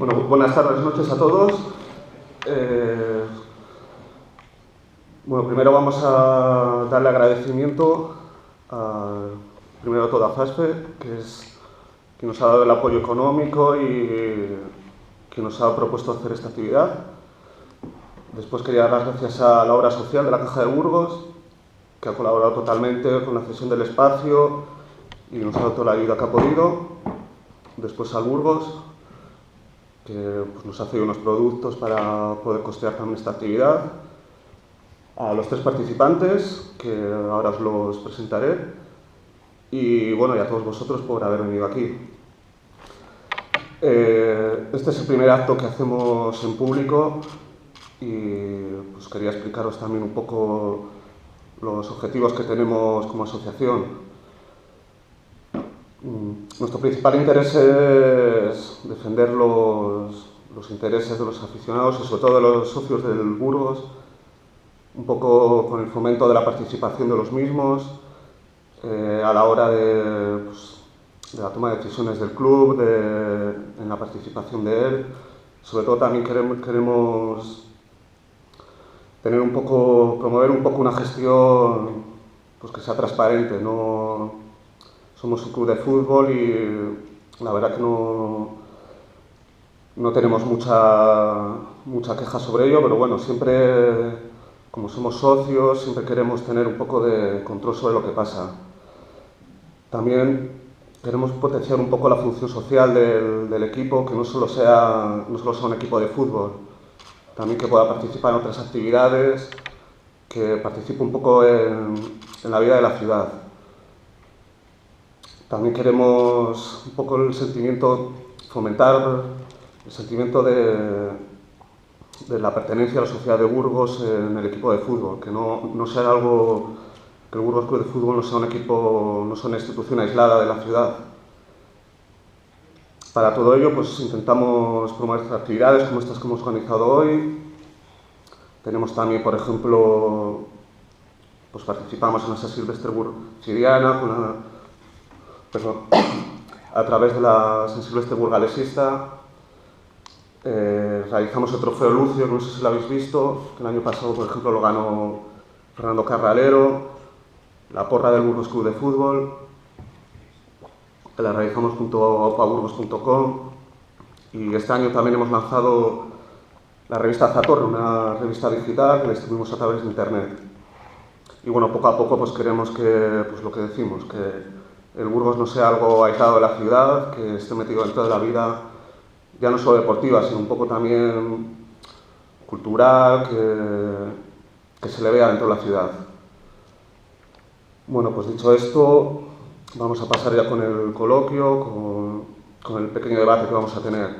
Bueno, buenas tardes, noches a todos. Bueno, primero vamos a darle agradecimiento primero a toda FASFE, que es quien nos ha dado el apoyo económico y quien nos ha propuesto hacer esta actividad. Después quería dar las gracias a la obra social de la Caja de Burgos, que ha colaborado totalmente con la cesión del espacio y nos ha dado toda la ayuda que ha podido. Después al Burgos, que pues, nos ha cedido unos productos para poder costear también esta actividad. A los 3 participantes, que ahora os los presentaré. Y bueno, y a todos vosotros por haber venido aquí. Este es el primer acto que hacemos en público y pues quería explicaros también un poco los objetivos que tenemos como asociación. Nuestro principal interés es defender los intereses de los aficionados y sobre todo de los socios del Burgos, un poco con el fomento de la participación de los mismos a la hora de la toma de decisiones del club, en la participación de él. Sobre todo también queremos tener promover un poco una gestión pues, que sea transparente. No somos un club de fútbol y la verdad que no tenemos mucha queja sobre ello, pero bueno, siempre, como somos socios, siempre queremos tener un poco de control sobre lo que pasa. También queremos potenciar un poco la función social del equipo, que no solo sea un equipo de fútbol, también que pueda participar en otras actividades, que participe un poco en la vida de la ciudad. También queremos un poco fomentar el sentimiento de la pertenencia a la sociedad de Burgos en el equipo de fútbol, que no sea algo, que el Burgos Club de Fútbol no sea un equipo, no sea una institución aislada de la ciudad. Para todo ello, pues intentamos promover actividades como estas que hemos organizado hoy. Tenemos también, por ejemplo, pues participamos en la San Silvestre Siriana, a través de la San Silvestre Burgalesista. Realizamos el Trofeo Lucio, que no sé si lo habéis visto, que el año pasado, por ejemplo, lo ganó Fernando Carralero. La porra del Burgos Club de Fútbol, que la realizamos junto a opaburgos.com. Y este año también hemos lanzado la revista Zatorre, una revista digital que la distribuimos a través de internet. Y bueno, poco a poco pues queremos que, pues lo que decimos, que el Burgos no sea algo aislado de la ciudad, que esté metido dentro de la vida, ya no solo deportiva, sino un poco también cultural, que se le vea dentro de la ciudad. Bueno, pues dicho esto, vamos a pasar ya con el coloquio, con el pequeño debate que vamos a tener.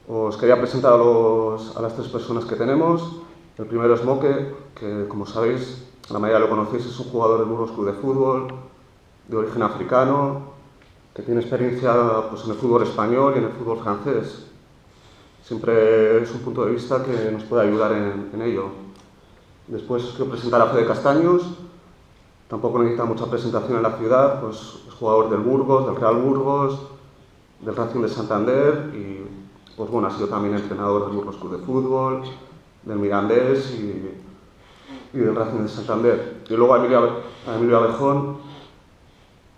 Os quería presentar a las 3 personas que tenemos. El primero es Moque, que como sabéis, la mayoría lo conocéis, es un jugador del Burgos Club de Fútbol, de origen africano, que tiene experiencia pues, en el fútbol español y en el fútbol francés. Siempre es un punto de vista que nos puede ayudar en ello. Después os quiero presentar a Fede Castaños. Tampoco necesita mucha presentación en la ciudad, pues es jugador del Burgos, del Real Burgos, del Racing de Santander y pues bueno, ha sido también entrenador del Burgos Club de Fútbol, del Mirandés y del Racing de Santander. Y luego a Emilio Abejón.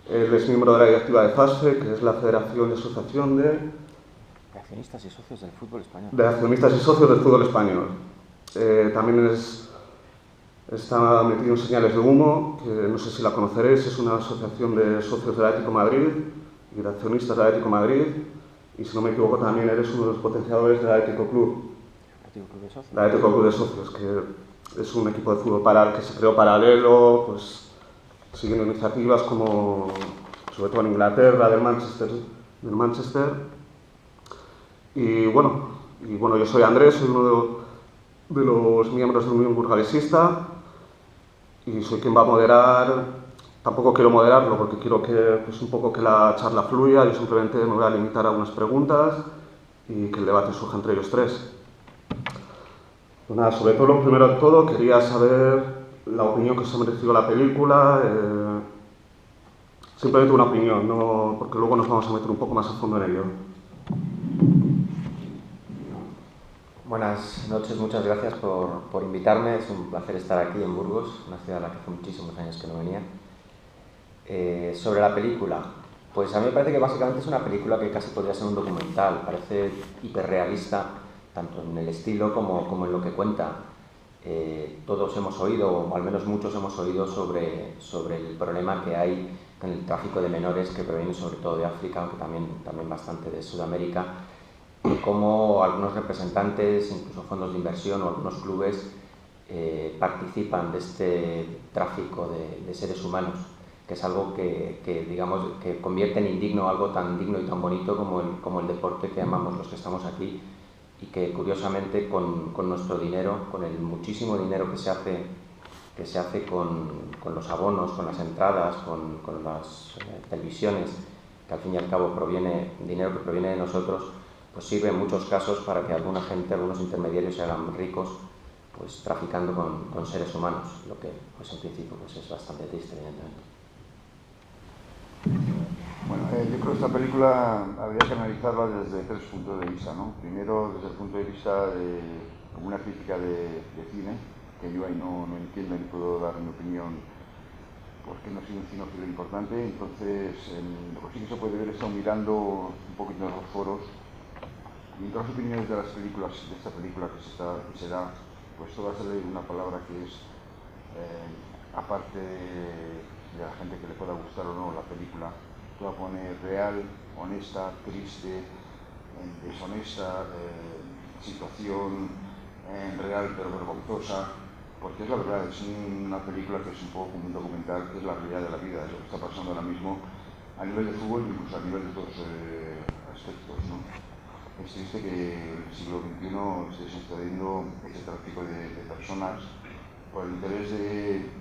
Él es miembro de la directiva de FASFE, que es la Federación de Asociación de Accionistas y Socios del Fútbol Español. De Accionistas y Socios del Fútbol Español. También está metido en Señales de Humo, que no sé si la conoceréis, es una asociación de socios del Atlético de Madrid y de accionistas del Atlético de Madrid. Y si no me equivoco, también eres uno de los potenciadores del Atlético Club. El Atlético Club de Socios, que es un equipo de fútbol que se creó paralelo, pues siguiendo iniciativas como, sobre todo en Inglaterra, del Manchester. Y bueno, yo soy Andrés, soy uno de los miembros de la Unión Burgalesista y soy quien va a moderar. Tampoco quiero moderarlo porque quiero que pues, un poco que la charla fluya. Yo simplemente me voy a limitar a unas preguntas y que el debate surja entre ellos 3. Pues nada, sobre todo, lo primero de todo, quería saber la opinión que os ha merecido la película. Simplemente una opinión, no, porque luego nos vamos a meter un poco más a fondo en ello. Buenas noches, muchas gracias por invitarme. Es un placer estar aquí en Burgos, una ciudad a la que hace muchísimos años que no venía. Sobre la película, pues a mí me parece que básicamente es una película que casi podría ser un documental. Parece hiperrealista, tanto en el estilo como en lo que cuenta. Todos hemos oído, o al menos muchos hemos oído, sobre el problema que hay con el tráfico de menores que proviene sobre todo de África, aunque también bastante de Sudamérica, y cómo algunos representantes, incluso fondos de inversión o algunos clubes participan de este tráfico de seres humanos, que es algo digamos, que convierte en indigno algo tan digno y tan bonito como el deporte que amamos los que estamos aquí, y que curiosamente con nuestro dinero, con el muchísimo dinero que se hace con los abonos, con las entradas, con las televisiones, que al fin y al cabo dinero que proviene de nosotros, pues sirve en muchos casos para que alguna gente, algunos intermediarios se hagan ricos, pues traficando con seres humanos, lo que pues en principio pues es bastante triste, evidentemente. Bueno, yo creo que esta película habría que analizarla desde tres puntos de vista, ¿no? Primero, desde el punto de vista como una crítica de cine, que yo ahí no entiendo ni puedo dar mi opinión porque no soy un cinéfilo importante. Entonces, lo que sí que se puede ver, he estado mirando un poquito en los foros y entre las opiniones de las películas, de esta película que se da, pues todas sale una palabra que es, aparte de la gente que le pueda gustar o no la película, te va a poner real, honesta, triste, deshonesta, situación real pero vergonzosa, porque es la verdad, es una película que es un poco como un documental, que es la realidad de la vida, es lo que está pasando ahora mismo a nivel de fútbol, incluso a nivel de otros aspectos, ¿no? Es triste que en el siglo XXI esté sucediendo ese tráfico de personas por el interés de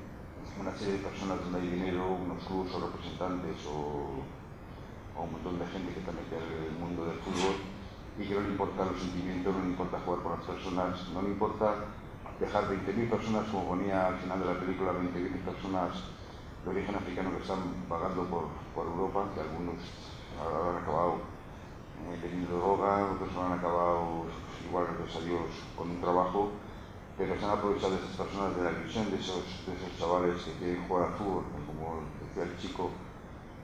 una serie de personas donde hay dinero, unos clubes o representantes o un montón de gente que está metida en el mundo del fútbol y que no le importa los sentimientos, no le importa jugar por las personas, no le importa dejar 20.000 personas, como ponía al final de la película, 20.000 personas de origen africano que están vagando por Europa, que algunos habrán acabado teniendo droga, otros habrán acabado igual, gracias a Dios, con un trabajo, pero se han aprovechado de esas personas, de la ilusión de esos chavales que quieren jugar al fútbol, como decía el chico,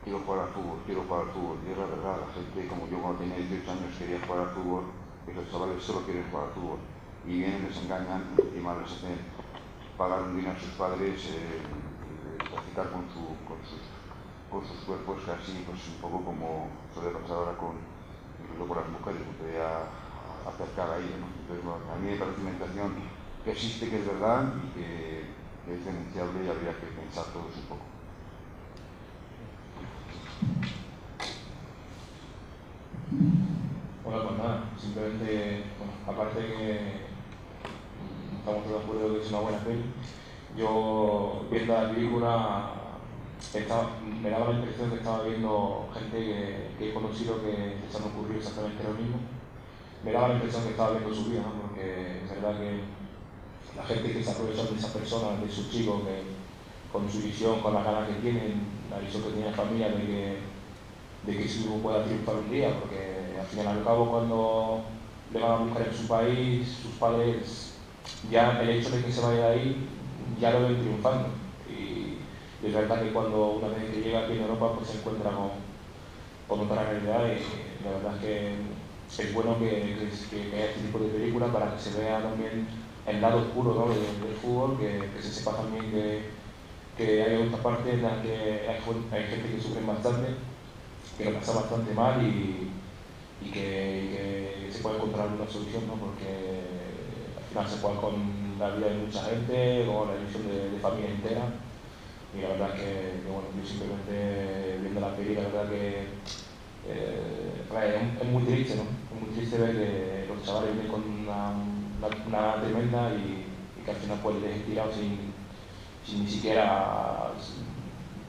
quiero jugar al fútbol, y es la verdad, la gente como yo cuando tenía 18 años quería jugar al fútbol, que los chavales solo quieren jugar al fútbol, y vienen, les engañan, y encima les hacen pagar un dinero a sus padres, traficar con sus cuerpos, casi pues un poco como suele pasar ahora incluso por las mujeres, que podría acercar ahí, ¿no? Entonces, bueno, a mí me parece una situación que existe, que es verdad y que es denunciable y habría que pensar todos un poco. Bueno, pues nada, simplemente, bueno, aparte de que estamos todos de acuerdo que es una buena peli, yo viendo la película me daba la impresión que estaba viendo gente que he conocido que les han ocurrido exactamente lo mismo. Me daba la impresión que estaba viendo su vida, ¿no? Porque es verdad que la gente que se aprovecha de esas personas, de sus chicos, que con su visión, con las ganas que tienen, la visión que tiene la familia de que su hijo pueda triunfar un día, porque al fin y al cabo cuando le van a buscar en su país, sus padres, ya el hecho de que se vaya de ahí, ya lo ven triunfando. Y es verdad que cuando una vez que llega aquí en Europa, pues se encuentra con otra realidad, y la verdad es que es bueno que haya este tipo de películas para que se vea también el lado oscuro, ¿no?, del fútbol, que se sepa también que hay otra parte en la que hay gente que sufre bastante, que lo pasa bastante mal y que se puede encontrar una solución, ¿no? Porque al final se juega con la vida de mucha gente, con la ilusión de familia entera, y la verdad que bueno, yo simplemente viendo la peli, la verdad que es muy triste, ¿no? Es muy triste ver que los chavales vienen con una tremenda y que al final pues les dejen tirados sin ni siquiera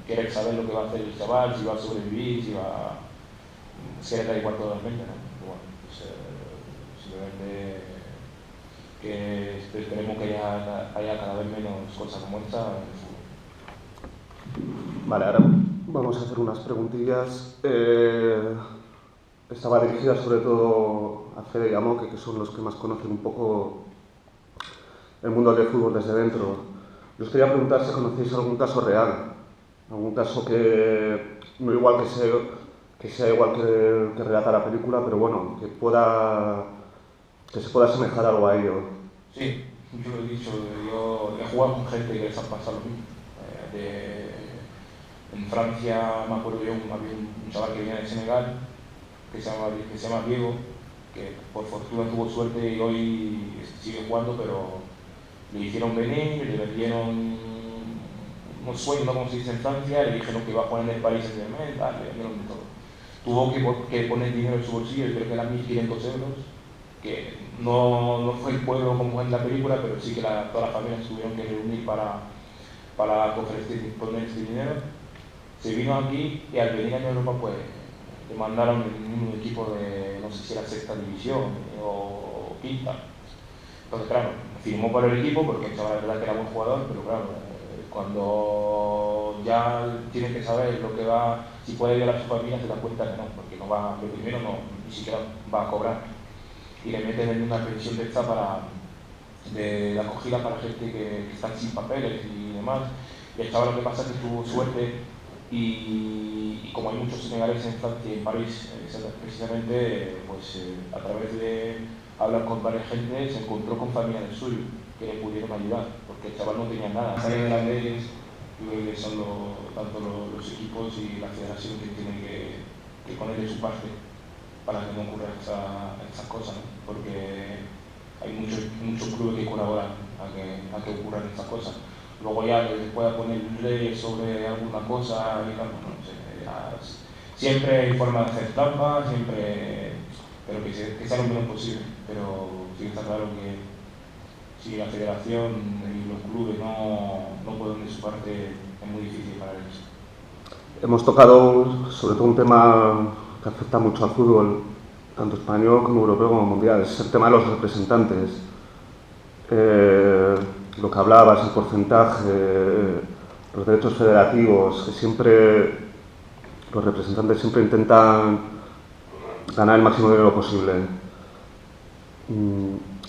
querer saber lo que va a hacer el chaval, si va a sobrevivir, si va se le da igual totalmente, ¿no? Pero bueno, pues, simplemente que esperemos que haya cada vez menos cosas como esta en el fútbol. Vale, ahora vamos a hacer unas preguntillas. estaba dirigida sobre todo a Fede y a Moque, que son los que más conocen un poco el mundo del fútbol desde dentro. Yo os quería preguntar si conocéis algún caso real, algún caso que no igual que sea igual que relata la película, pero bueno, que se pueda asemejar algo a ello. Sí, yo lo he dicho, yo he jugado con gente que les ha pasado lo mismo. En Francia, me acuerdo yo, había un chaval que venía de Senegal, que se llama Diego, que por fortuna tuvo suerte y hoy sigue jugando, pero le hicieron venir, le vendieron unos sueños, ¿no? Como se dice en Francia, le dijeron que iba a jugar en el Paris Saint-Germain, le vendieron de todo. Tuvo que poner dinero en su bolsillo, creo que eran 1.500 euros, que no fue el pueblo como en la película, pero sí que todas las familias tuvieron que reunir para poner este dinero. Se vino aquí y al venir a Europa pues le mandaron en un equipo de, no sé si era sexta división o quinta. Entonces claro, firmó por el equipo porque el chaval la verdad que era buen jugador, pero claro, cuando ya tiene que saber lo que va, si puede violar a su familia se da cuenta que no, porque no va, lo primero no, ni siquiera va a cobrar. Y le meten en una pensión de esta de acogida para gente que está sin papeles y demás. Y el chaval lo que pasa es que tuvo suerte y como hay muchos senegaleses en Francia y en París, precisamente pues, a través de hablar con varias gente se encontró con familiares suyos que le pudieron ayudar, porque el chaval no tenía nada. Saben las leyes, yo creo que son tanto los equipos y la federación que tienen que poner de su parte para que no ocurran esas cosas, ¿no? Porque hay muchos clubes que colaboran a que ocurran estas cosas. Luego ya que se pueda poner leyes sobre alguna cosa, digamos, no sé, siempre hay forma de hacer trampas, pero que sea lo menos posible. Pero sí está claro que si la federación y los clubes no pueden de su parte, es muy difícil para ellos. Hemos tocado sobre todo un tema que afecta mucho al fútbol, tanto español como europeo como mundial, es el tema de los representantes. Lo que hablabas, el porcentaje, los derechos federativos, que siempre los representantes siempre intentan ganar el máximo dinero posible.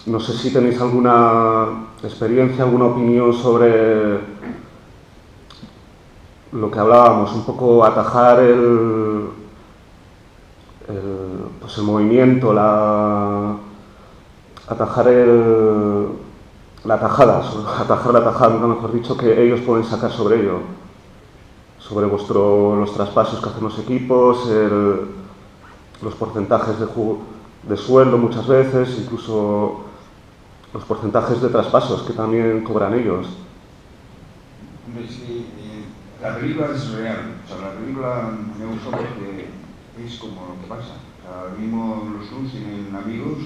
No sé si tenéis alguna experiencia, alguna opinión sobre lo que hablábamos, un poco atajar el movimiento, atajar la tajada, nunca mejor dicho, que ellos pueden sacar sobre ello, sobre los traspasos que hacen los equipos, los porcentajes de sueldo muchas veces, incluso los porcentajes de traspasos que también cobran ellos. La película es real, o sea, la película me gustó porque es como lo que pasa. Ahora mismo los clubes tienen amigos,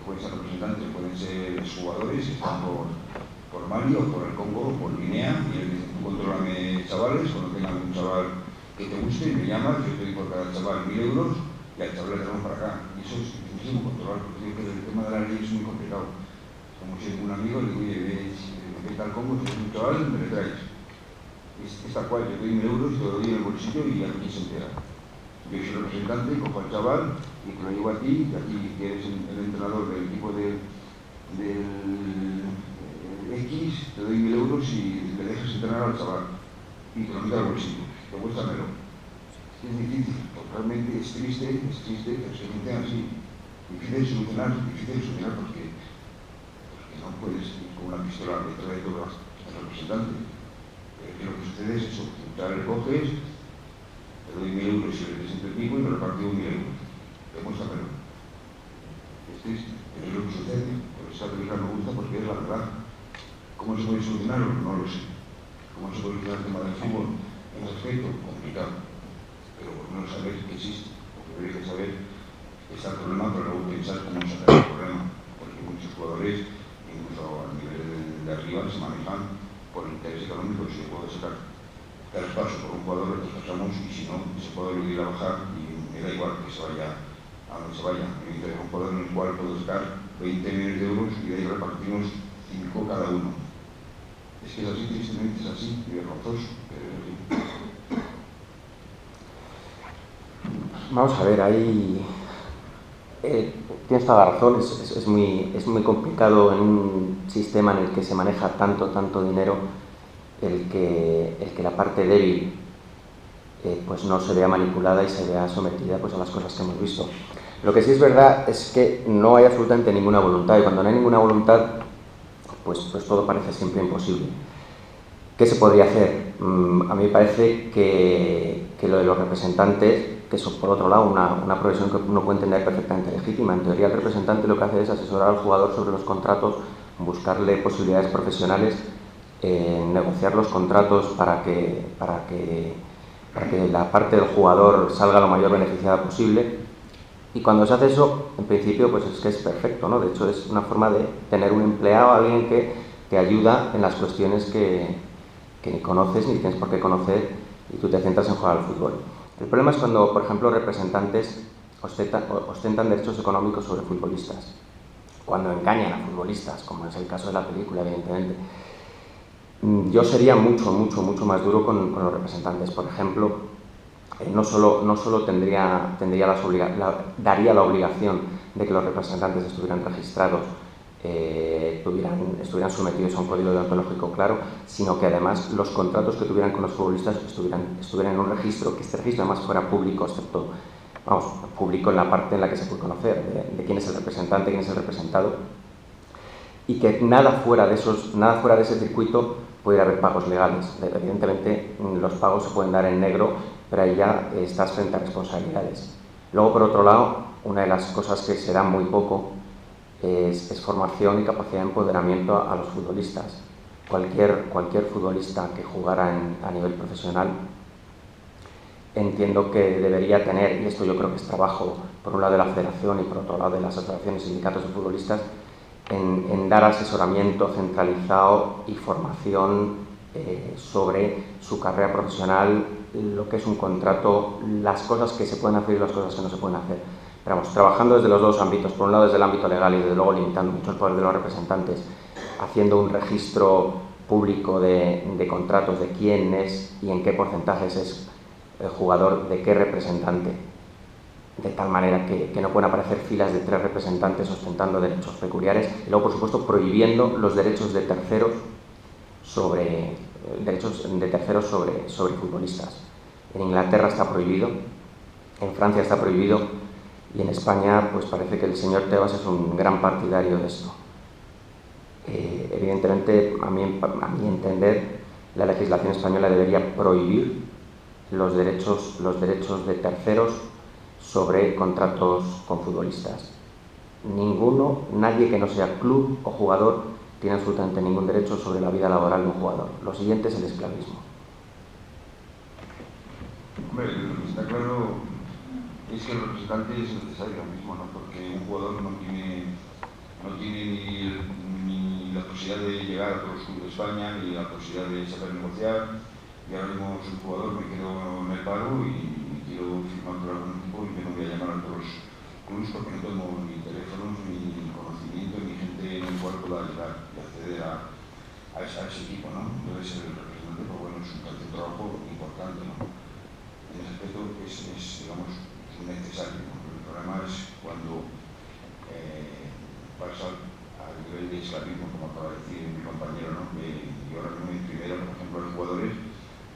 pueden ser representantes, pueden ser jugadores, que están por Mali o por el Congo o por Guinea, y él dice, tú contrólame chavales, cuando tengas un chaval que te guste, me llamas, yo te doy por cada chaval 1.000 euros y al chaval le traemos para acá. Y eso es difícil controlar, porque digo que el tema de la ley es muy complicado. Como si un amigo le digo, oye, ves al Congo, tienes un chaval, me le traes. Es tal cual, yo te doy 1.000 euros, te lo doy en el bolsillo y aquí se entera. Yo soy el representante, cojo al chaval y te lo llevo a ti, y aquí que eres el entrenador del equipo del X, te doy 1.000 euros y le dejas entrenar al chaval y te lo metes al bolsillo, demuéstramelo. Es difícil, realmente es triste, pero se meten así. Difícil de solucionar porque no puedes ir con una pistola detrás de todo el representante. Pero lo que sucede es eso, tú le coges, te doy 1.000 euros y le presento el equipo y me reparto 1.000 euros. Demuéstramelo. Es triste, pero es lo que sucede. Por esa película me gusta porque es la verdad. ¿Cómo se puede solucionarlo? No lo sé. ¿Cómo se puede solucionar el tema del fútbol? En ese aspecto, complicado. Pero por lo menos saber que existe. Porque habría que saber que está el problema, pero luego pensar cómo sacar el problema. Porque muchos jugadores, incluso a nivel de arriba, se manejan por interés económico. Si se puede sacar el paso por un jugador, lo despachamos, y si no, se puede ir a bajar y me da igual que se vaya a donde se vaya. Me interesa un jugador en el cual puedo sacar 20 millones de euros y de ahí repartimos 5 cada uno. Es que es así, tristemente es así, y vergonzoso, pero es así. Vamos a ver, hay Tienes toda la razón, es muy complicado en un sistema en el que se maneja tanto dinero el que la parte débil pues no se vea manipulada y se vea sometida pues a las cosas que hemos visto. Lo que sí es verdad es que no hay absolutamente ninguna voluntad, y cuando no hay ninguna voluntad pues todo parece siempre imposible. ¿Qué se podría hacer? A mí me parece que lo de los representantes, que son por otro lado una profesión que uno puede entender perfectamente legítima. En teoría el representante lo que hace es asesorar al jugador sobre los contratos, buscarle posibilidades profesionales, negociar los contratos para que la parte del jugador salga lo mayor beneficiada posible. Y cuando se hace eso, en principio, pues es que es perfecto, ¿no? De hecho, es una forma de tener un empleado, alguien que te ayuda en las cuestiones que ni conoces ni tienes por qué conocer, y tú te centras en jugar al fútbol. El problema es cuando, por ejemplo, representantes ostentan derechos económicos sobre futbolistas, cuando engañan a futbolistas, como es el caso de la película, evidentemente. Yo sería mucho más duro con los representantes. Por ejemplo, no solo daría la obligación de que los representantes estuvieran registrados, estuvieran sometidos a un código deontológico claro, sino que además los contratos que tuvieran con los futbolistas estuvieran en un registro, que este registro además fuera público, excepto, público en la parte en la que se puede conocer de quién es el representante, quién es el representado, y que nada fuera de ese circuito pudiera haber pagos legales. Evidentemente los pagos se pueden dar en negro, pero ahí ya estás frente a responsabilidades. Luego, por otro lado, una de las cosas que se da muy poco es formación y capacidad de empoderamiento a los futbolistas. Cualquier futbolista que jugara a nivel profesional, entiendo que debería tener, y esto yo creo que es trabajo por un lado de la federación y por otro lado de las asociaciones y sindicatos de futbolistas, en dar asesoramiento centralizado y formación sobre su carrera profesional, lo que es un contrato, las cosas que se pueden hacer y las cosas que no se pueden hacer. Pero vamos, trabajando desde los dos ámbitos, por un lado desde el ámbito legal y desde luego limitando mucho el poder de los representantes, haciendo un registro público de contratos, de quién es y en qué porcentajes es el jugador de qué representante, de tal manera que no pueden aparecer filas de 3 representantes ostentando derechos peculiares, y luego, por supuesto, prohibiendo los derechos de terceros sobre futbolistas. En Inglaterra está prohibido, en Francia está prohibido, y en España pues parece que el señor Tebas es un gran partidario de esto. Evidentemente, a mi entender, la legislación española debería prohibir los derechos de terceros sobre contratos con futbolistas. Nadie que no sea club o jugador tiene absolutamente ningún derecho sobre la vida laboral de un jugador. Lo siguiente es el esclavismo. Hombre, lo que está claro es que el representante es necesario ahora mismo, ¿no? Porque un jugador no tiene ni la posibilidad de llegar a todos los clubes de España, ni la posibilidad de saber negociar. Y ahora mismo soy jugador, me quedo en el paro y quiero firmar por algún equipo, y que no voy a llamar a todos los clubes porque no tengo ni teléfonos, ni conocimiento, ni gente en el cual pueda llegar y acceder a ese equipo, ¿no? Entonces el representante, pues bueno, es un trabajo importante, ¿no? En ese aspecto digamos, es necesario, ¿no? El problema es cuando pasa al nivel de esclavismo, como acaba de decir mi compañero, ¿no? Y ahora mismo en primera, por ejemplo, los jugadores,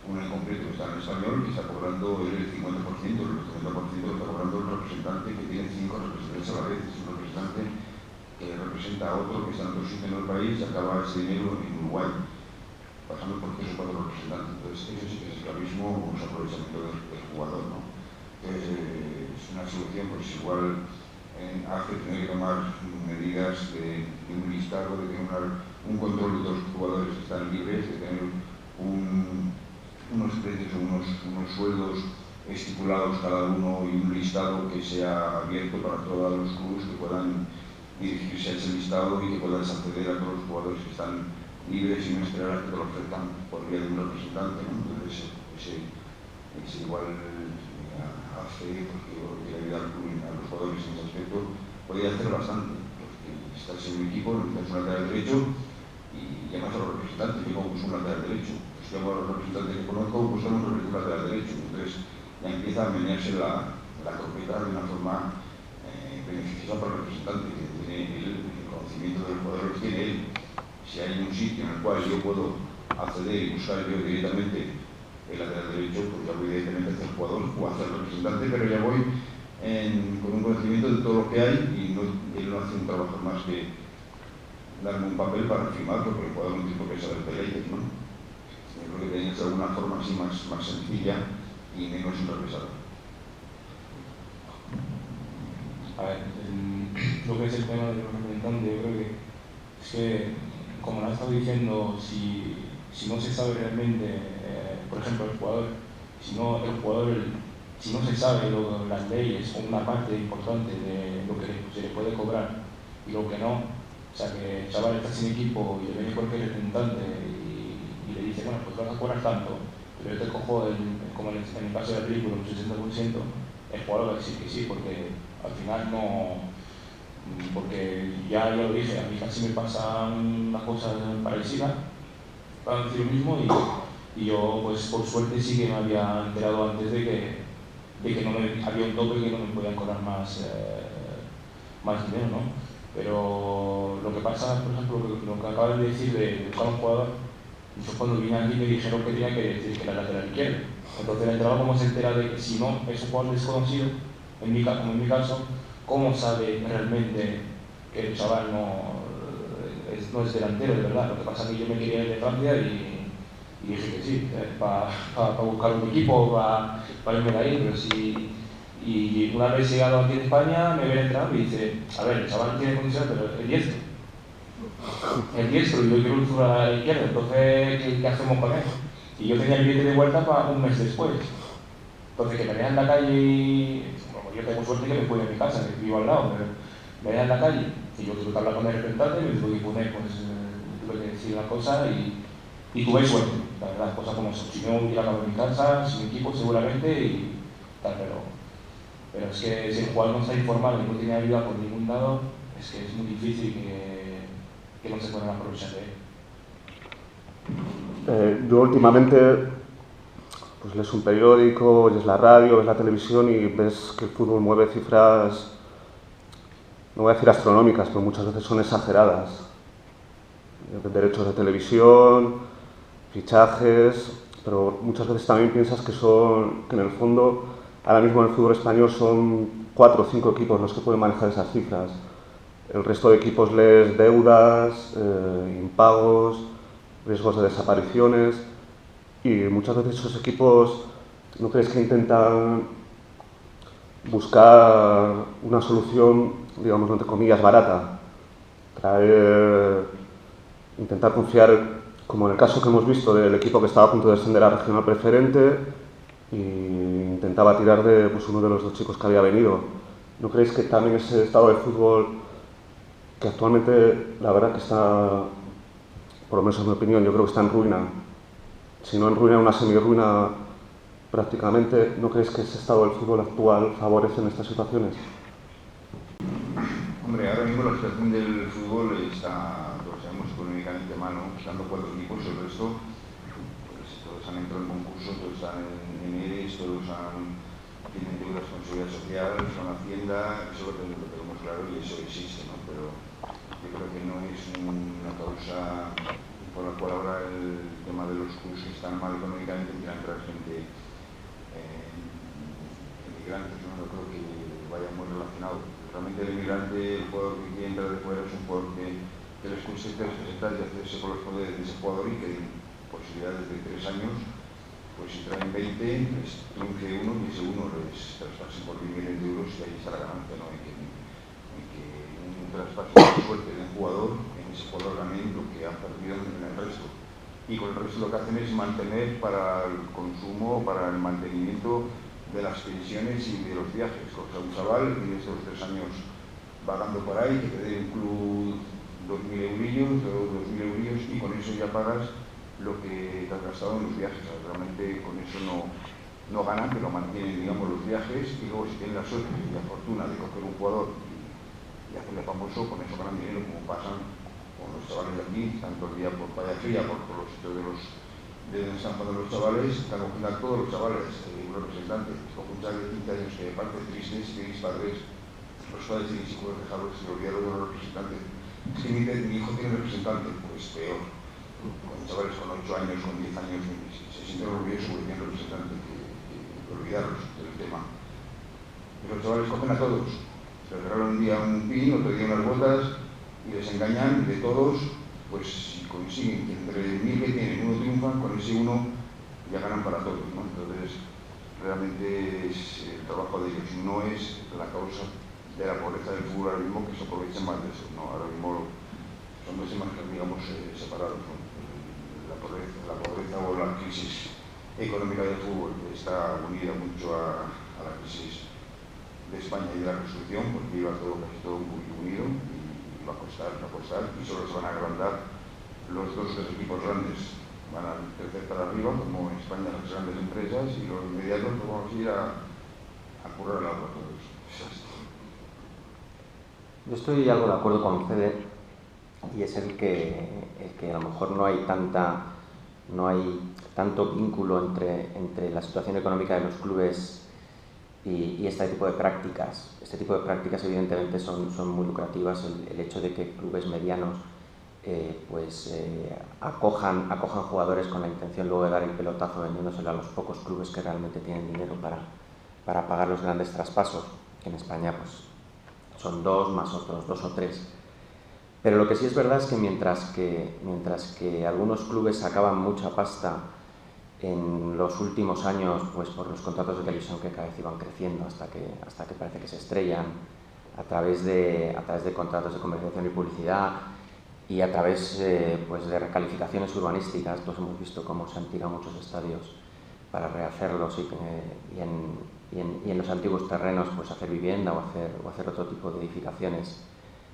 uno en concreto que está en español, que está cobrando el 50%, el 50% está cobrando el representante que tiene 5 representantes a la vez. Es un representante que representa a otro que está en otro sitio en el país y acaba ese dinero en Uruguay, pasando por 3 o 4 representantes. Entonces, eso sí que es esclavismo o es aprovechamiento del jugador, ¿no? Entonces, es una solución, pues igual hace tener que tomar medidas de un listado, de tener un control de todos los jugadores que están libres, de tener unos precios o unos sueldos estipulados cada uno y un listado que sea abierto para todos los clubes que puedan dirigirse a ese listado y que puedan acceder a todos los jugadores que están libres y no esperar a que te lo ofrezcan por vía de un representante, ¿no? Entonces, ese igual hace porque le ayuda a los jugadores en ese aspecto, podría hacer bastante, porque estás en un equipo, necesitas un lateral derecho y llamas a los representantes, yo como un lateral derecho. Llamo a los representantes que conozco, buscamos un lateral derecho. Entonces ya empieza a menearse la carpeta de una forma beneficiosa para el representante, que tiene el conocimiento del jugador, lo tiene él. Si hay un sitio en el cual yo puedo acceder y buscar yo directamente el lateral derecho, pues ya voy directamente hacia el jugador o hacia el representante, pero ya voy con un conocimiento de todo lo que hay y él no hace un trabajo más que darme un papel para firmarlo, porque el jugador no tiene por qué saber de leyes, ¿no? Yo creo que tiene que ser de alguna forma así más sencilla y menos enrevesada. A ver, lo que es el tema del representante, yo creo que es que, como lo has estado diciendo, si no se sabe realmente, por ejemplo, el jugador, si no se sabe las leyes o una parte importante de lo que se le puede cobrar y lo que no, o sea, que el chaval está sin equipo y le viene cualquier representante y le dice, bueno, pues vas a cobrar tanto, pero yo te cojo, como en el caso de la película, un 60%, el jugador va a decir que sí, porque al final no, porque ya lo dije, a mí casi me pasan unas cosas parecidas, para decir lo mismo, y yo, pues por suerte sí que me había enterado antes de que no había un tope que no me podían cobrar más dinero, ¿no? Pero lo que pasa, por ejemplo, lo que acaban de decir de buscar un jugador, yo cuando vine aquí me dijeron que tenía que decir que era lateral izquierdo. Entonces el entrenador, ¿cómo se entera de que si no es un jugador desconocido, como en mi caso, cómo sabe realmente que el chaval no es delantero de verdad? Lo que pasa es que yo me quería ir de Francia y dije que sí, para buscar un equipo, para irme de ahí, pero sí. Y una vez llegado aquí en España, me ve el entrenador y dice, a ver, el chaval tiene condiciones, pero el diestro, y yo quiero un zurdo a la izquierda, entonces, ¿qué hacemos con eso? Y yo tenía el billete de vuelta para un mes después. Entonces, que me vean en la calle y... Bueno, yo tengo suerte que me puedo ir a mi casa, que vivo al lado, pero me vean en la calle y yo tuve que hablar con el representante, me tuve que poner, pues, tuve que decir la cosa y tuve suerte, la verdad, cosas como son. Si no hubiera acabado en mi casa, sin equipo seguramente y tal, pero es que si el jugador no está informado y no tiene ayuda por ningún lado, es que es muy difícil que no se puedan aprovechar de él. Yo últimamente pues lees un periódico, lees la radio, ves la televisión y ves que el fútbol mueve cifras, no voy a decir astronómicas, pero muchas veces son exageradas. Derechos de televisión, fichajes, pero muchas veces también piensas que en el fondo, ahora mismo en el fútbol español son 4 o 5 equipos los que pueden manejar esas cifras. El resto de equipos les deudas, impagos, riesgos de desapariciones y muchas veces esos equipos, ¿no crees que intentan buscar una solución, digamos, entre comillas, barata? Intentar confiar, como en el caso que hemos visto del equipo que estaba a punto de descender a regional preferente y intentaba tirar de uno de los 2 chicos que había venido. ¿No creéis que también ese estado de fútbol, que actualmente la verdad que está, por lo menos en mi opinión, yo creo que está en ruina, si no en ruina, una semi-ruina prácticamente, ¿no creéis que ese estado del fútbol actual favorece en estas situaciones? Hombre, ahora mismo la situación del fútbol está, lo sabemos, económicamente mal, ¿no? Estando 4 equipos, el resto, pues todos han entrado en concurso, todos están en ERES, todos tienen deudas con seguridad social, con Hacienda, eso lo tenemos claro y eso existe, ¿no? Pero yo creo que no es una causa por la cual ahora el tema de los clubes que están mal económicamente quiera entrar gente inmigrantes, ¿no? Yo creo que vaya muy relacionado. Realmente el inmigrante, el jugador que quiere entrar de fuera es un jugador que les consigue presentar y hacerse con los poderes de ese jugador y que den posibilidades de 3 años, pues si traen 20, les triunfe uno y ese uno les traspase por 10 millones de euros y ahí está la ganancia, ¿no? En que un traspaso de suerte de un jugador, en ese jugador ganen lo que ha perdido en el resto. Y con el resto lo que hacen es mantener para el consumo, para el mantenimiento de las pensiones y de los viajes. O sea, un chaval que estos 3 años vagando por ahí, que te dé un club 2.000 eurillos o 2.000 eurillos y con eso ya pagas lo que te has gastado en los viajes. O sea, realmente con eso no ganan, pero mantienen, digamos, los viajes y luego si tienen la suerte y la fortuna de coger un jugador y hacerle famoso, con eso ganan dinero, como pasan con los chavales de aquí, tanto el día por Playa Fría, por los sitios de San Juan de los chavales, están cogiendo a todos los chavales, un representante, con un chaval de 15 años que parte tristes, que mis padres los padres tienen hijos dejarlos y olvidaron de los representantes. Es que mi hijo tiene representante, pues peor. Con chavales con 8 años, con 10 años, se sienten orgullosos porque tienen representante que olvidarlos del tema. Y los chavales cogen a todos. Les regalan un día un pin, otro día unas botas y les engañan de todos. Pues si consiguen que entre 1000 que tienen uno triunfa, con ese uno ya ganan para todos, ¿no? Entonces, realmente es el trabajo de ellos, no es la causa de la pobreza del fútbol ahora mismo, que se aprovechen más de eso, ¿no? Ahora mismo son dos imágenes, digamos, separados, ¿no? La pobreza o la crisis económica del fútbol está unida mucho a la crisis de España y de la construcción, porque iba casi todo un poquito unido. Va a costar y solo se van a agrandar los dos equipos grandes. Van a crecer para arriba, como en España las grandes empresas, y los inmediatos nos vamos a ir a currar el agua todos. Yo estoy algo de acuerdo con Fede, y es el que a lo mejor no hay tanto vínculo entre la situación económica de los clubes y este tipo de prácticas. Este tipo de prácticas evidentemente son muy lucrativas. El hecho de que clubes medianos acojan jugadores con la intención luego de dar el pelotazo vendiéndoselo a los pocos clubes que realmente tienen dinero para pagar los grandes traspasos, que en España pues son 2 más otros 2 o 3. Pero lo que sí es verdad es que mientras que algunos clubes sacaban mucha pasta en los últimos años, pues por los contratos de televisión que cada vez iban creciendo hasta que parece que se estrellan a través de contratos de comercialización y publicidad y a través pues de recalificaciones urbanísticas. Pues hemos visto cómo se han tirado muchos estadios para rehacerlos y en los antiguos terrenos pues hacer vivienda o hacer otro tipo de edificaciones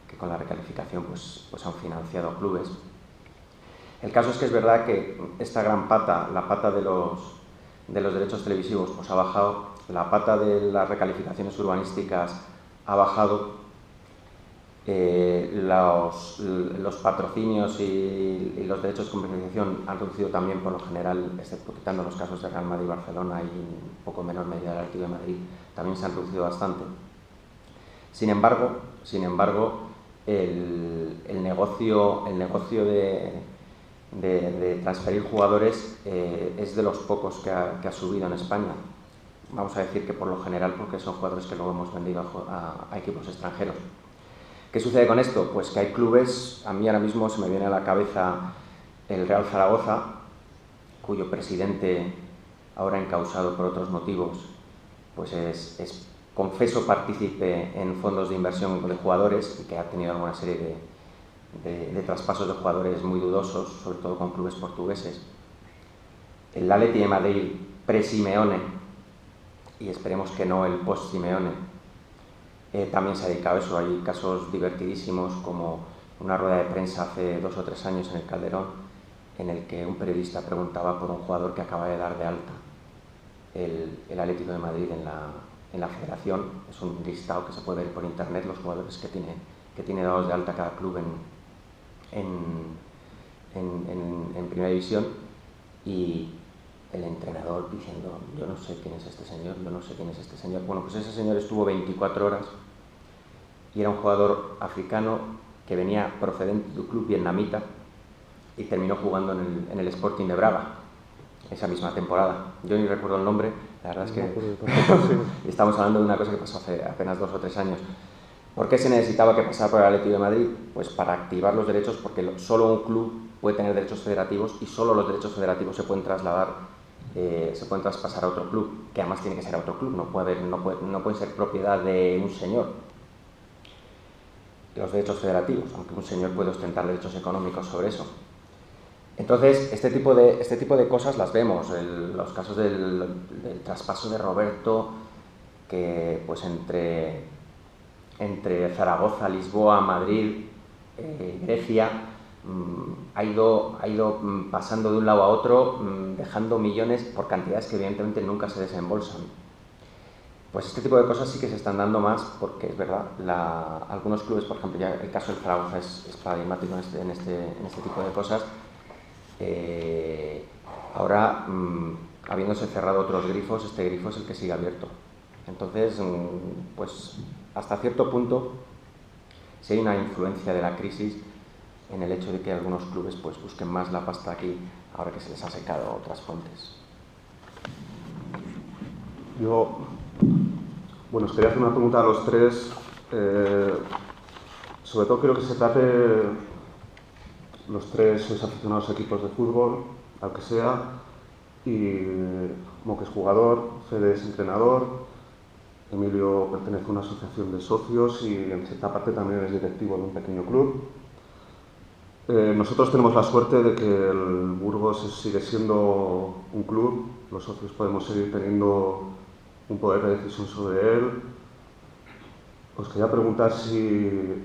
que con la recalificación pues han financiado clubes. El caso es que es verdad que esta gran pata, la pata de los derechos televisivos, pues ha bajado, la pata de las recalificaciones urbanísticas ha bajado, los patrocinios y los derechos de comercialización han reducido también por lo general, excepto quitando los casos de Real Madrid y Barcelona y un poco menor medida del Atlético de Madrid, también se han reducido bastante. Sin embargo, el negocio de transferir jugadores es de los pocos que ha subido en España. Vamos a decir que por lo general porque son jugadores que luego hemos vendido a equipos extranjeros. ¿Qué sucede con esto? Pues que hay clubes, a mí ahora mismo se me viene a la cabeza el Real Zaragoza, cuyo presidente, ahora encausado por otros motivos, pues es confeso partícipe en fondos de inversión de jugadores y que ha tenido alguna serie de traspasos de jugadores muy dudosos, sobre todo con clubes portugueses. El Atleti de Madrid pre-Simeone, y esperemos que no el post-Simeone, también se ha dedicado a eso. Hay casos divertidísimos como una rueda de prensa hace 2 o 3 años en el Calderón, en el que un periodista preguntaba por un jugador que acaba de dar de alta el Atlético de Madrid en la federación. Es un listado que se puede ver por internet, los jugadores que tiene dados de alta cada club en primera división, y el entrenador diciendo: yo no sé quién es este señor, yo no sé quién es este señor. Bueno, pues ese señor estuvo 24 horas y era un jugador africano que venía procedente de un club vietnamita y terminó jugando en el Sporting de Braga esa misma temporada. Yo ni recuerdo el nombre, la verdad es que estamos hablando de una cosa que pasó hace apenas 2 o 3 años. ¿Por qué se necesitaba que pasara por el Atlético de Madrid? Pues para activar los derechos, porque solo un club puede tener derechos federativos y solo los derechos federativos se pueden traspasar a otro club, que además tiene que ser a otro club, no puede ser propiedad de un señor, los derechos federativos, aunque un señor puede ostentar derechos económicos sobre eso. Entonces, este tipo de cosas las vemos. Los casos del traspaso de Roberto, que pues entre Zaragoza, Lisboa, Madrid, Grecia, ha ido pasando de un lado a otro, dejando millones por cantidades que evidentemente nunca se desembolsan. Pues este tipo de cosas sí que se están dando más, porque es verdad, algunos clubes, por ejemplo, ya el caso del Zaragoza es paradigmático en este tipo de cosas. Ahora, habiéndose cerrado otros grifos, este grifo es el que sigue abierto. Entonces, pues hasta cierto punto si hay una influencia de la crisis en el hecho de que algunos clubes pues busquen más la pasta aquí ahora que se les ha secado otras fuentes. Bueno, os quería hacer una pregunta a los tres. Sobre todo quiero que se trate, los tres sois aficionados a equipos de fútbol, al que sea, y Moque es jugador, Fede es entrenador, Emilio pertenece a una asociación de socios y en cierta parte también es directivo de un pequeño club. Nosotros tenemos la suerte de que el Burgos sigue siendo un club, los socios podemos seguir teniendo un poder de decisión sobre él. Os quería preguntar si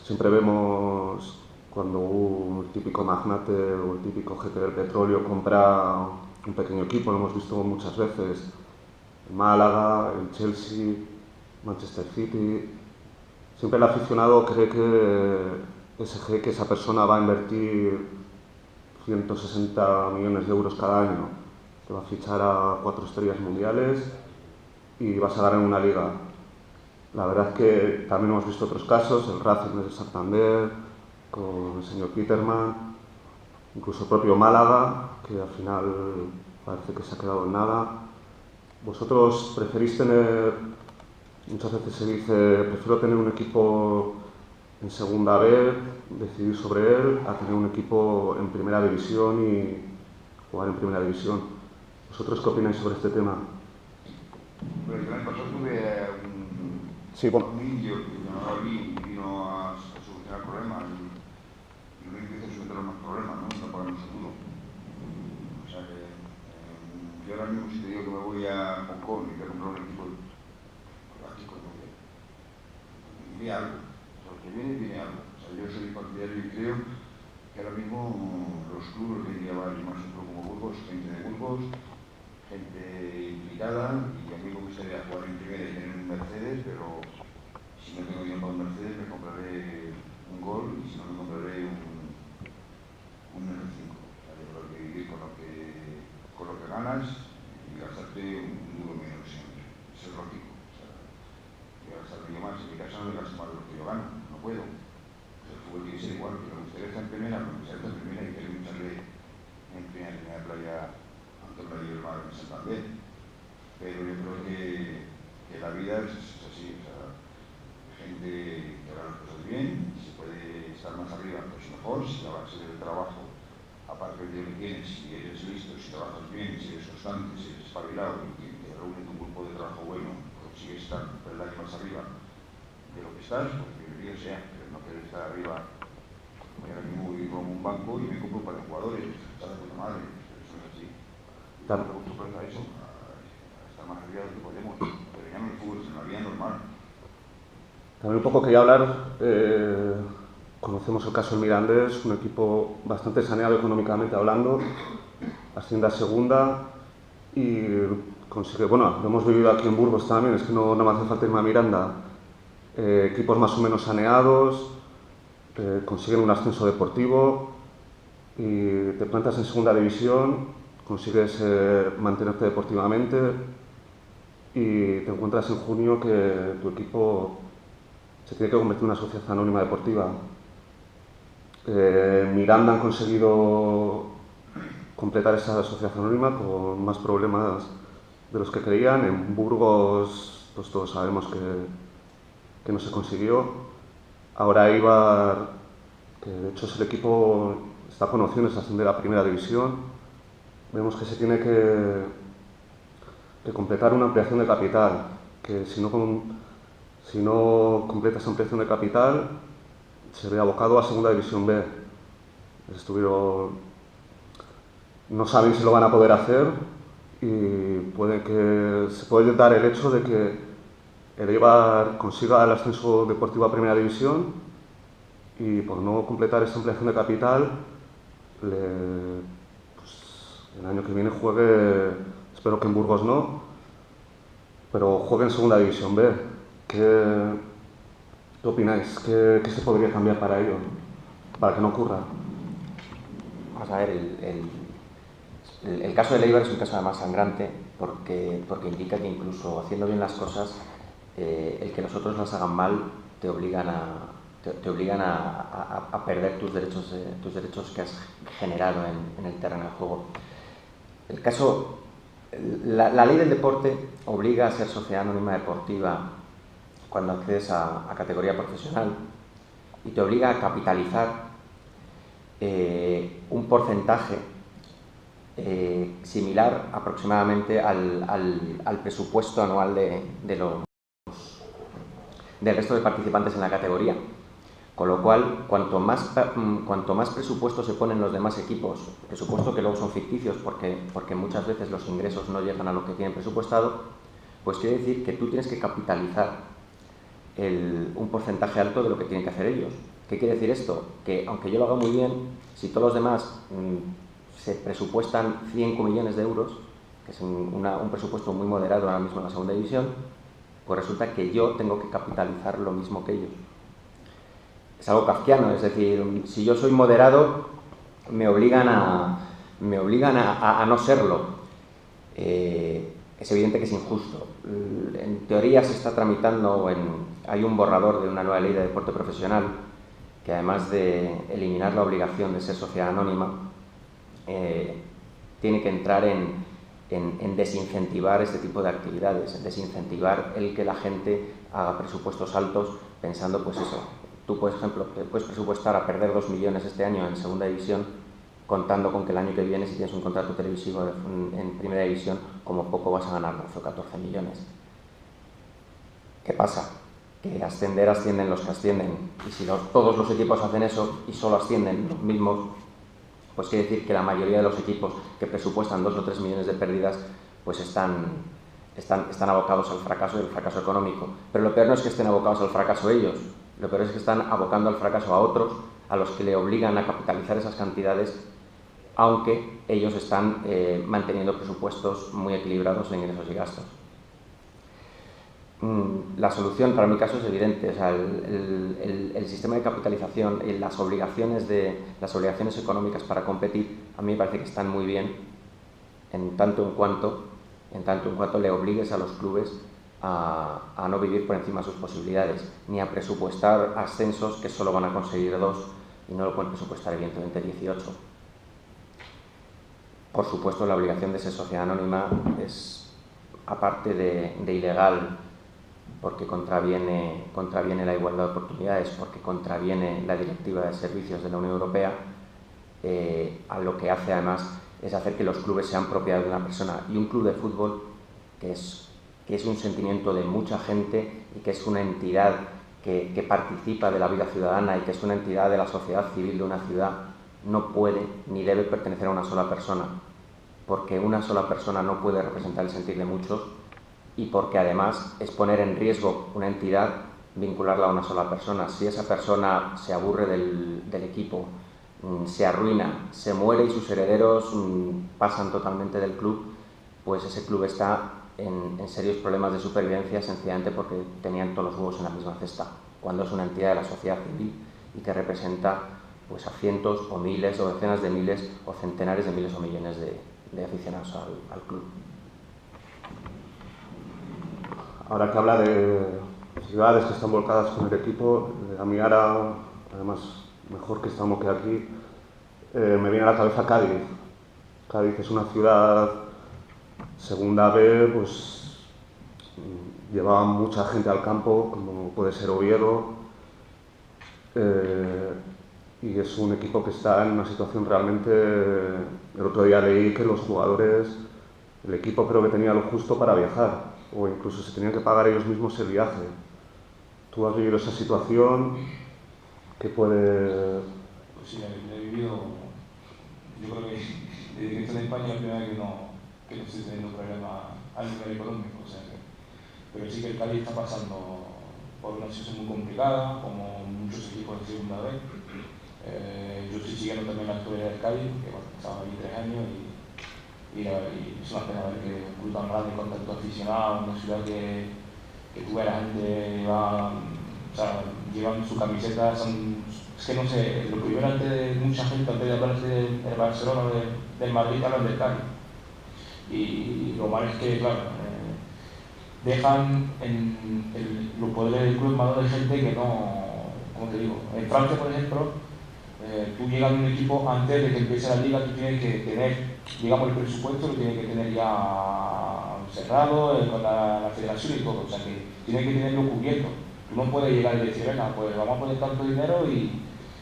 siempre vemos cuando un típico magnate o el típico jefe del petróleo compra un pequeño equipo, lo hemos visto muchas veces, el Málaga, el Chelsea, Manchester City. Siempre el aficionado cree que esa persona va a invertir 160 millones de euros cada año, que va a fichar a 4 estrellas mundiales y vas a ganar una liga. La verdad es que también hemos visto otros casos, el Racing de Santander, con el señor Peterman, incluso el propio Málaga, que al final parece que se ha quedado en nada. ¿Vosotros preferís tener, muchas veces se dice, prefiero tener un equipo en segunda B, decidir sobre él, a tener un equipo en primera división y jugar en primera división? ¿Vosotros qué opináis sobre este tema? Pues el año pasado tuve un indio que llamaba Lee y vino a solucionar problemas y lo que hizo es solucionar más problemas, ¿no? No pagar un seguro. O sea que yo ahora mismo si te digo que me voy a Hong Kong y quiero comprar un equipo, aquí cuando viene algo. O sea, lo que viene algo. O sea, yo soy partidario y creo que ahora mismo los clubes que llevan más un club como Burgos, gente de Burgos, gente implicada, y a mí me gustaría jugar en primera y tener un Mercedes, pero si no tengo dinero para un Mercedes me compraré un Gol y si no me compraré un R5. O sea, yo creo que vivir con lo que ganas y gastarte un duro menos siempre. Eso es lógico. O sea, voy a gastar yo más, en mi casa no me gasto más de lo que yo gano, no puedo. O sea, el fútbol tiene que ser igual, que me gustaría estar en primera, me gustaría estar en primera y querer lucharle en primera playa del mar en Santander, pero yo creo que la vida es así, o sea, gente que haga las cosas bien, y se puede estar más arriba, pues mejor, si la base del trabajo, aparte de lo que tienes, si eres listo, si trabajas bien, si eres constante, si eres espabilado y te reúnes un grupo de trabajo bueno, consigues estar un peldaño más arriba de lo que estás, pues bienvenido sea, pero no quieres estar arriba. Ahora mismo vivo en un banco y me compro para los jugadores, está de puta madre, eso es así. Estar a eso, a estar más arriba de lo que podemos, pero ya no el fútbol, es una vida normal. También un poco quería hablar, conocemos el caso del Mirandés, un equipo bastante saneado económicamente hablando, asciende a segunda y consigue, bueno, lo hemos vivido aquí en Burgos también, es que no me hace falta irme a Miranda, equipos más o menos saneados, consiguen un ascenso deportivo y te plantas en segunda división, consigues mantenerte deportivamente y te encuentras en junio que tu equipo se tiene que convertir en una sociedad anónima deportiva. Miranda han conseguido completar esa sociedad anónima con más problemas de los que creían. En Burgos, pues todos sabemos que no se consiguió. Ahora Eibar, que de hecho es el equipo, está con opciones de ascender a primera división. Vemos que se tiene que completar una ampliación de capital, que si no completa esa ampliación de capital, se ve abocado a segunda división B. No saben si lo van a poder hacer y se puede dar el hecho de que el Eibar consiga el ascenso deportivo a primera división y por no completar esa ampliación de capital, el año que viene juegue, espero que en Burgos no, pero juegue en segunda división B. ¿Qué opináis? ¿Qué se podría cambiar para ello? Para que no ocurra. Vamos a ver, el caso de Eibar es un caso además sangrante porque indica que incluso haciendo bien las cosas el que los otros las hagan mal te obligan a perder tus derechos que has generado en el terreno de juego. El caso, la ley del deporte obliga a ser sociedad anónima deportiva cuando accedes a categoría profesional y te obliga a capitalizar un porcentaje similar aproximadamente al presupuesto anual del resto de participantes en la categoría. Con lo cual, cuanto más presupuesto se ponen los demás equipos, presupuesto que luego son ficticios porque muchas veces los ingresos no llegan a lo que tienen presupuestado, pues quiere decir que tú tienes que capitalizar un porcentaje alto de lo que tienen que hacer ellos. ¿Qué quiere decir esto? Que aunque yo lo haga muy bien, si todos los demás se presupuestan 5 millones de euros, que es un presupuesto muy moderado ahora mismo en la segunda división, pues resulta que yo tengo que capitalizar lo mismo que ellos. Es algo kafkiano, es decir, si yo soy moderado, me obligan a no serlo. Es evidente que es injusto. En teoría se está tramitando, hay un borrador de una nueva ley de deporte profesional que, además de eliminar la obligación de ser sociedad anónima, tiene que entrar en desincentivar este tipo de actividades, en desincentivar el que la gente haga presupuestos altos pensando, pues eso, tú, por ejemplo, te puedes presupuestar a perder 2 millones este año en segunda división, contando con que el año que viene, si tienes un contrato televisivo en primera división, como poco vas a ganar 12 o 14 millones. ¿Qué pasa? Que ascienden los que ascienden, y si todos los equipos hacen eso y solo ascienden los mismos, pues quiere decir que la mayoría de los equipos que presupuestan 2 o 3 millones de pérdidas, pues están abocados al fracaso y al fracaso económico. Pero lo peor no es que estén abocados al fracaso ellos, lo peor es que están abocando al fracaso a otros, a los que le obligan a capitalizar esas cantidades, aunque ellos están manteniendo presupuestos muy equilibrados en ingresos y gastos. La solución para mi caso es evidente. O sea, el sistema de capitalización y las obligaciones económicas para competir, a mí me parece que están muy bien, en tanto en cuanto le obligues a los clubes a no vivir por encima de sus posibilidades, ni a presupuestar ascensos que solo van a conseguir 2 y no lo pueden presupuestar evidentemente 18. Por supuesto, la obligación de ser sociedad anónima es, aparte de ilegal, porque contraviene la igualdad de oportunidades, porque contraviene la Directiva de Servicios de la Unión Europea, a lo que hace además es hacer que los clubes sean propiedad de una persona. Y un club de fútbol, que es un sentimiento de mucha gente y que es una entidad que participa de la vida ciudadana y que es una entidad de la sociedad civil de una ciudad, no puede ni debe pertenecer a una sola persona, porque una sola persona no puede representar el sentir de muchos, y porque además es poner en riesgo una entidad, vincularla a una sola persona. Si esa persona se aburre del equipo, se arruina, se muere y sus herederos pasan totalmente del club, pues ese club está en serios problemas de supervivencia, sencillamente porque tenían todos los huevos en la misma cesta, cuando es una entidad de la sociedad civil y que representa pues a cientos o miles o decenas de miles o centenares de miles o millones de aficionados al club. Ahora que habla de ciudades que están volcadas con el equipo, a mí ahora, además, mejor que estamos que aquí, me viene a la cabeza Cádiz. Cádiz es una ciudad segunda B, pues llevaba mucha gente al campo, como puede ser Oviedo, y es un equipo que está en una situación realmente... El otro día leí que los jugadores, el equipo creo que tenía lo justo para viajar, o incluso se tenían que pagar ellos mismos el viaje. ¿Tú has vivido esa situación? ¿Qué puede...? Pues sí, la he vivido. Yo creo que desde que estoy en España es la primera vez que no estoy teniendo problemas a nivel económico. O sea pero sí que el Cádiz está pasando por una situación muy complicada, como muchos equipos de segunda vez. Yo estoy siguiendo también la historia del Cádiz, que bueno, estaba ahí 3 años y es una pena ver que un club tan grande con tanto aficionado, una ciudad que tú ves la gente llevan su camiseta, es que no sé, lo primero antes de mucha gente, antes de hablarse del Barcelona o del Madrid, hablan del Cádiz. Y lo malo es que, claro, dejan los poderes del club en manos de gente que no, como te digo, en Francia, por ejemplo, tú llegas a un equipo antes de que empiece la liga, tú tienes que tener, digamos, el presupuesto lo tienes que tener ya cerrado con la federación y todo, o sea que tienes que tenerlo cubierto. Tú no puedes llegar y decir, venga, pues vamos a poner tanto dinero y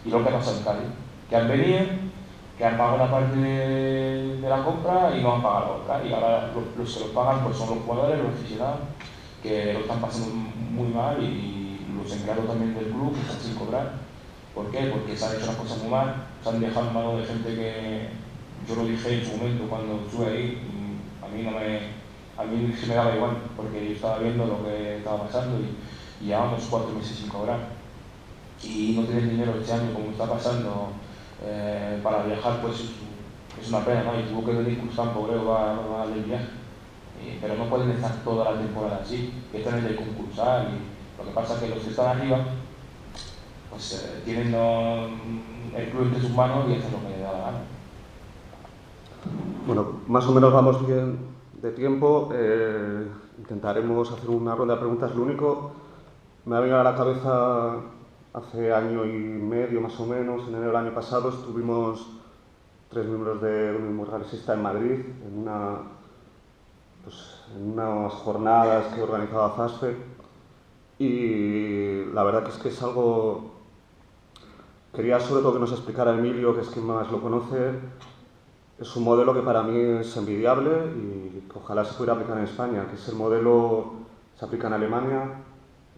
lo que pasa en Cádiz, que han venido, que han pagado una parte de la compra y no han pagado la otra, y ahora los que los pagan pues son los jugadores, los aficionados, que lo están pasando muy mal, y los empleados también del club que están sin cobrar. ¿Por qué? Porque se han hecho las cosas muy mal, se han dejado en manos de gente que, yo lo dije en su momento cuando estuve ahí, a mí se me daba igual, porque yo estaba viendo lo que estaba pasando y llevamos 4 meses sin cobrar. Y no tener dinero este año como está pasando para viajar, pues es una pena, ¿no? Y tuvo que venir Cruzcampo, creo, va a darle el viaje. Pero no pueden estar toda la temporada así, que están en el concursar, y lo que pasa es que los que están arriba pues tienen el club entre sus manos y hacen lo que les da la gana. Bueno, más o menos vamos bien de tiempo. Intentaremos hacer una ronda de preguntas. Lo único, me ha venido a la cabeza, hace año y medio más o menos, en enero del año pasado, estuvimos 3 miembros de Unionismo Progresista en Madrid, en unas jornadas que organizaba FASFE, y la verdad que es algo. Quería sobre todo que nos explicara Emilio, que es quien más lo conoce. Es un modelo que para mí es envidiable y que ojalá se pudiera aplicar en España, que es el modelo que se aplica en Alemania,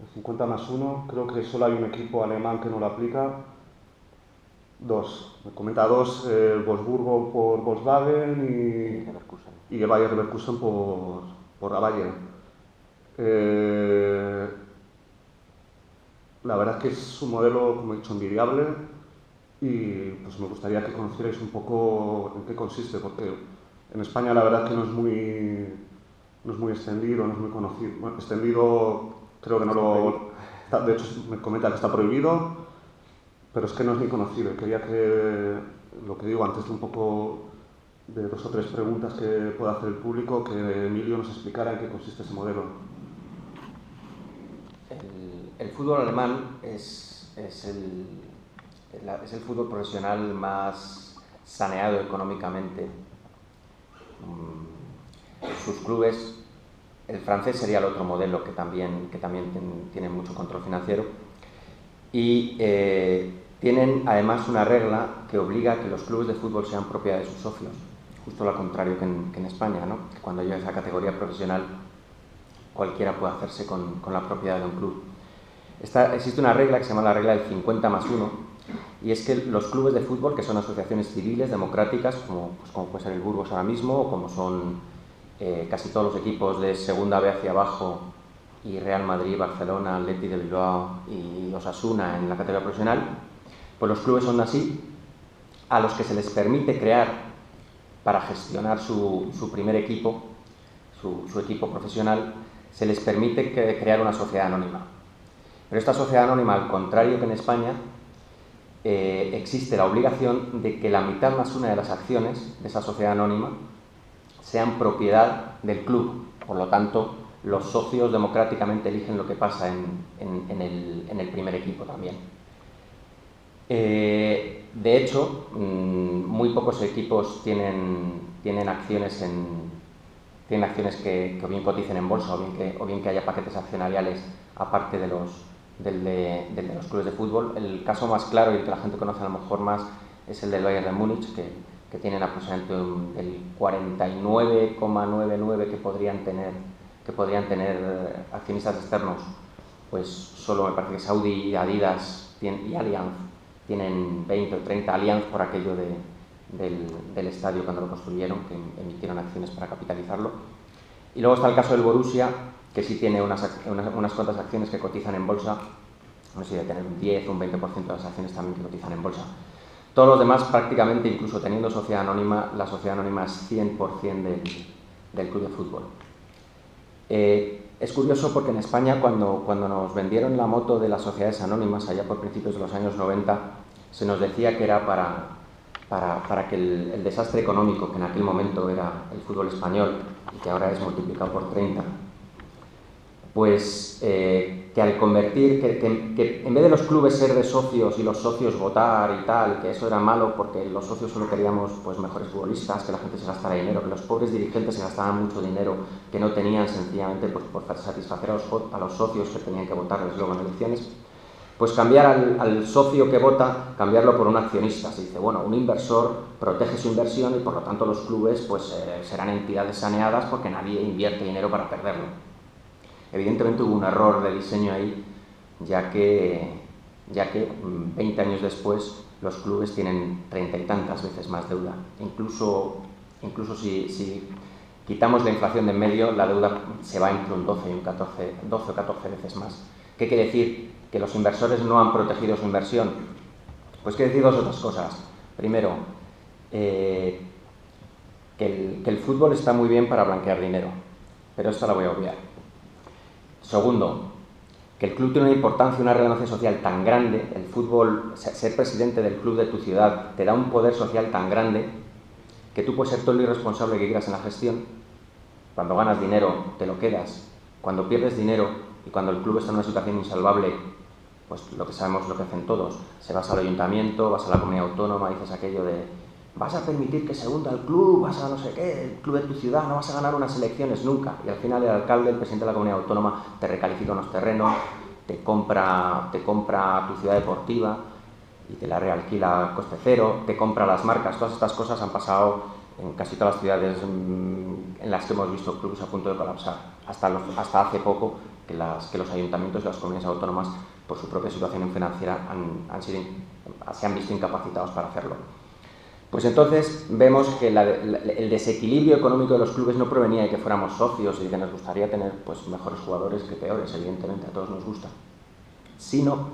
el 50+1. Creo que solo hay un equipo alemán que no lo aplica. 2. Me comenta 2, Wolfsburgo por Volkswagen y el Bayer Leverkusen por la Bayern. La verdad es que es un modelo, como he dicho, envidiable, y pues me gustaría que conocierais un poco en qué consiste, porque en España la verdad es que no es muy extendido, no es muy conocido. Bueno, extendido creo que no lo... De hecho me comenta que está prohibido, pero es que no es ni conocido. Quería que, lo que digo antes de un poco de 2 o 3 preguntas que pueda hacer el público, que Emilio nos explicara en qué consiste ese modelo. El fútbol alemán es el fútbol profesional más saneado económicamente. Sus clubes, el francés sería el otro modelo que también tiene mucho control financiero, y tienen además una regla que obliga a que los clubes de fútbol sean propiedad de sus socios, justo lo contrario que en España, ¿no? Que cuando llega a esa categoría profesional cualquiera puede hacerse con la propiedad de un club. Existe una regla que se llama la regla del 50+1, y es que los clubes de fútbol, que son asociaciones civiles, democráticas, como puede ser el Burgos ahora mismo, o como son casi todos los equipos de segunda B hacia abajo, y Real Madrid, Barcelona, Athletic de Bilbao y Osasuna en la categoría profesional, pues los clubes son así, a los que se les permite crear, para gestionar su primer equipo, su equipo profesional, se les permite crear una sociedad anónima. Pero esta sociedad anónima, al contrario que en España, existe la obligación de que la mitad más una de las acciones de esa sociedad anónima sean propiedad del club. Por lo tanto, los socios democráticamente eligen lo que pasa en el primer equipo también. De hecho, muy pocos equipos tienen acciones que o bien coticen en bolsa o bien que haya paquetes accionariales aparte de los clubes de fútbol. El caso más claro, y el que la gente conoce a lo mejor más, es el del Bayern de Múnich, que tienen aproximadamente el 49,99% que podrían tener accionistas externos. Pues solo me parece que Saudi, Adidas y Allianz tienen 20 o 30. Allianz por aquello del estadio cuando lo construyeron, que emitieron acciones para capitalizarlo. Y luego está el caso del Borussia, que sí tiene unas cuantas acciones que cotizan en bolsa, no sé si debe tener un 10 o un 20% de las acciones también que cotizan en bolsa. Todos los demás, prácticamente, incluso teniendo sociedad anónima, la sociedad anónima es 100% del club de fútbol. Es curioso porque en España, cuando nos vendieron la moto de las sociedades anónimas, allá por principios de los años 90, se nos decía que era para que el desastre económico, que en aquel momento era el fútbol español y que ahora es multiplicado por 30, pues que al convertir, que en vez de los clubes ser de socios y los socios votar y tal, que eso era malo porque los socios solo queríamos pues mejores futbolistas, que la gente se gastara dinero, que los pobres dirigentes se gastaban mucho dinero que no tenían sencillamente pues, por satisfacer a los socios que tenían que votarles luego en elecciones, pues cambiar al socio que vota, cambiarlo por un accionista. Se dice, bueno, un inversor protege su inversión y por lo tanto los clubes pues serán entidades saneadas porque nadie invierte dinero para perderlo. Evidentemente hubo un error de diseño ahí, ya que 20 años después los clubes tienen 30 y tantas veces más deuda. Incluso si quitamos la inflación de en medio, la deuda se va entre un 12 o 14 veces más. ¿Qué quiere decir? ¿Que los inversores no han protegido su inversión? Pues quiere decir dos otras cosas. Primero, que el fútbol está muy bien para blanquear dinero, pero esta la voy a obviar. Segundo, que el club tiene una importancia y una relevancia social tan grande, el fútbol, ser presidente del club de tu ciudad te da un poder social tan grande que tú puedes ser todo lo irresponsable que quieras en la gestión. Cuando ganas dinero te lo quedas, cuando pierdes dinero y cuando el club está en una situación insalvable, pues lo que sabemos, lo que hacen todos, se vas al ayuntamiento, vas a la comunidad autónoma, dices aquello de vas a permitir que se hunda el club, vas a no sé qué, el club de tu ciudad, no vas a ganar unas elecciones nunca. Y al final el alcalde, el presidente de la comunidad autónoma, te recalifica unos terrenos, te compra tu ciudad deportiva y te la realquila a coste cero, te compra las marcas. Todas estas cosas han pasado en casi todas las ciudades en las que hemos visto clubes a punto de colapsar. Hasta hace poco que los ayuntamientos y las comunidades autónomas, por su propia situación financiera, se han visto incapacitados para hacerlo. Pues entonces vemos que el desequilibrio económico de los clubes no provenía de que fuéramos socios y que nos gustaría tener pues, mejores jugadores que peores, evidentemente, a todos nos gusta, sino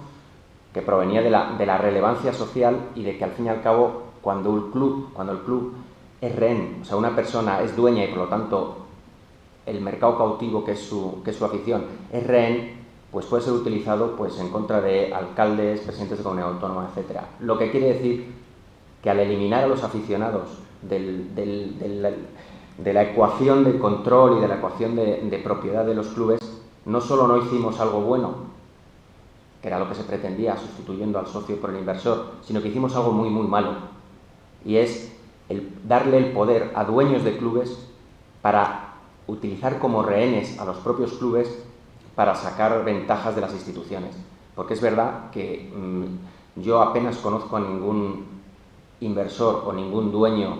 que provenía de la relevancia social y de que al fin y al cabo cuando el club es rehén, o sea, una persona es dueña y por lo tanto el mercado cautivo que es su afición es rehén, pues puede ser utilizado pues, en contra de alcaldes, presidentes de comunidad autónoma, etc. Lo que quiere decir que al eliminar a los aficionados de la ecuación de control y de la ecuación de propiedad de los clubes, no solo no hicimos algo bueno, que era lo que se pretendía, sustituyendo al socio por el inversor, sino que hicimos algo muy, muy malo, y es darle el poder a dueños de clubes para utilizar como rehenes a los propios clubes para sacar ventajas de las instituciones. Porque es verdad que yo apenas conozco a ningún inversor o ningún dueño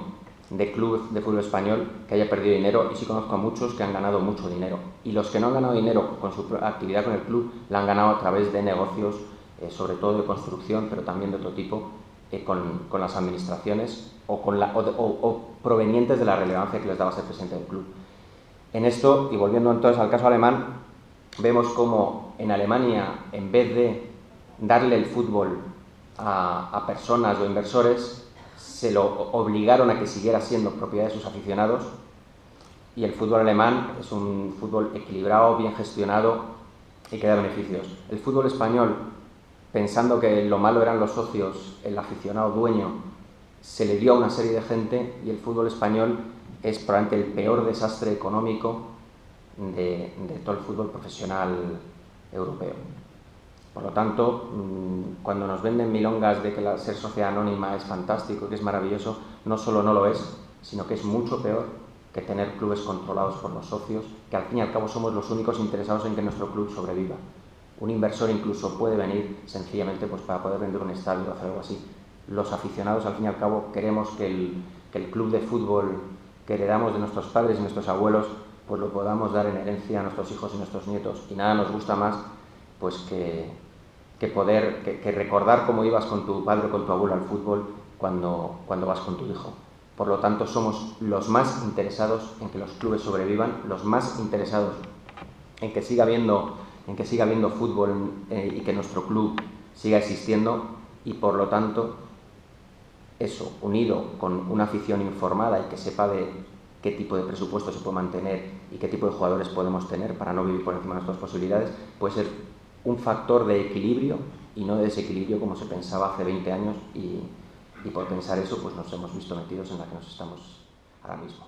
de club de fútbol español que haya perdido dinero, y sí conozco a muchos que han ganado mucho dinero, y los que no han ganado dinero con su actividad con el club la han ganado a través de negocios, sobre todo de construcción, pero también de otro tipo, con las administraciones o provenientes de la relevancia que les daba ser presidente del club. En esto, y volviendo entonces al caso alemán, vemos cómo en Alemania, en vez de darle el fútbol a personas o inversores, se lo obligaron a que siguiera siendo propiedad de sus aficionados, y el fútbol alemán es un fútbol equilibrado, bien gestionado y que da beneficios. El fútbol español, pensando que lo malo eran los socios, el aficionado dueño, se le dio a una serie de gente, y el fútbol español es probablemente el peor desastre económico de todo el fútbol profesional europeo. Por lo tanto, cuando nos venden milongas de que ser sociedad anónima es fantástico, que es maravilloso, no solo no lo es, sino que es mucho peor que tener clubes controlados por los socios, que al fin y al cabo somos los únicos interesados en que nuestro club sobreviva. Un inversor incluso puede venir sencillamente pues, para poder vender un estadio o hacer algo así. Los aficionados, al fin y al cabo, queremos que el club de fútbol que heredamos de nuestros padres y nuestros abuelos, pues lo podamos dar en herencia a nuestros hijos y nuestros nietos. Y nada nos gusta más pues que recordar cómo ibas con tu padre o con tu abuelo al fútbol cuando vas con tu hijo. Por lo tanto, somos los más interesados en que los clubes sobrevivan, los más interesados en que siga habiendo fútbol y que nuestro club siga existiendo, y por lo tanto, eso, unido con una afición informada y que sepa de qué tipo de presupuesto se puede mantener y qué tipo de jugadores podemos tener para no vivir por encima de nuestras posibilidades, puede ser un factor de equilibrio y no de desequilibrio como se pensaba hace 20 años, y por pensar eso pues nos hemos visto metidos en la que nos estamos ahora mismo.